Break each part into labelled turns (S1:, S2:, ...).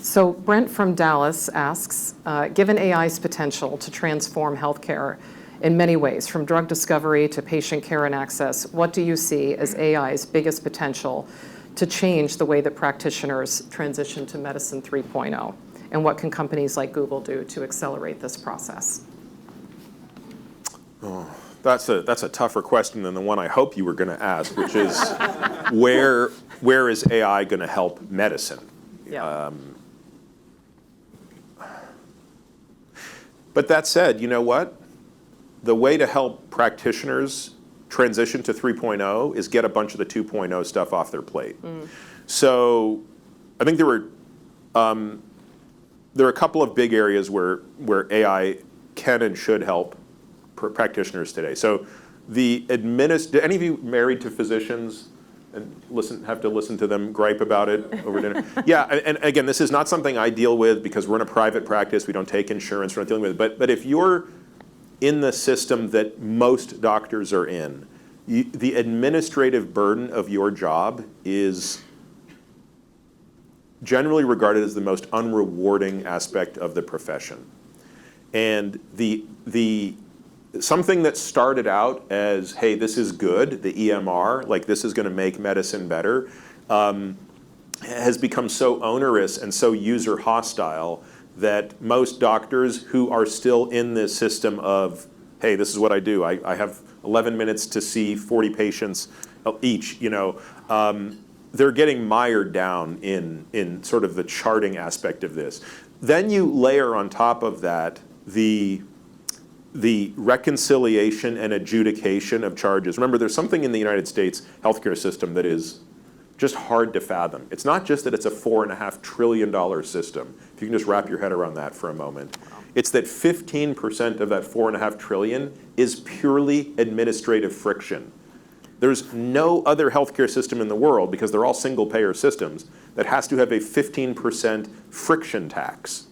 S1: So Brent from Dallas asks, given AI's potential to transform healthcare in many ways, from drug discovery to patient care and access, what do you see as AI's biggest potential to change the way that practitioners transition to Medicine 3.0? And what can companies like Google do to accelerate this process?
S2: Oh, that's a tougher question than the one I hope you were going to ask, which is where is AI going to help medicine?
S1: Yeah.
S2: But that said, you know what? The way to help practitioners transition to 3.0 is get a bunch of the 2.0 stuff off their plate. So I think there are a couple of big areas where AI can and should help practitioners today. So do any of you married to physicians and have to listen to them gripe about it over dinner? Yeah, and again, this is not something I deal with because we're in a private practice. We don't take insurance. We're not dealing with it. But if you're in the system that most doctors are in, the administrative burden of your job is generally regarded as the most unrewarding aspect of the profession. And something that started out as, hey, this is good, the EMR, like this is going to make medicine better, has become so onerous and so user hostile that most doctors who are still in this system of, hey, this is what I do. I have 11 minutes to see 40 patients each, they're getting mired down in sort of the charting aspect of this. Then you layer on top of that the reconciliation and adjudication of charges. Remember, there's something in the United States healthcare system that is just hard to fathom. It's not just that it's a $4.5 trillion system. If you can just wrap your head around that for a moment. It's that 15% of that $4.5 trillion is purely administrative friction. There's no other healthcare system in the world, because they're all single-payer systems, that has to have a 15% friction tax.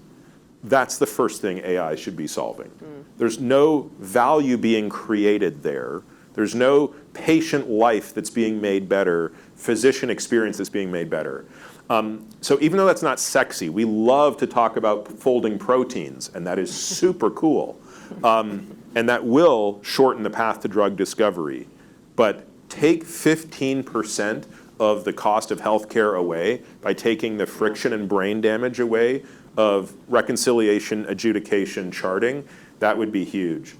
S2: That's the first thing AI should be solving. There's no value being created there. There's no patient life that's being made better, physician experience that's being made better. So even though that's not sexy, we love to talk about folding proteins, and that is super cool. And that will shorten the path to drug discovery. But take 15% of the cost of healthcare away by taking the friction and brain damage away of reconciliation, adjudication, charting. That would be huge.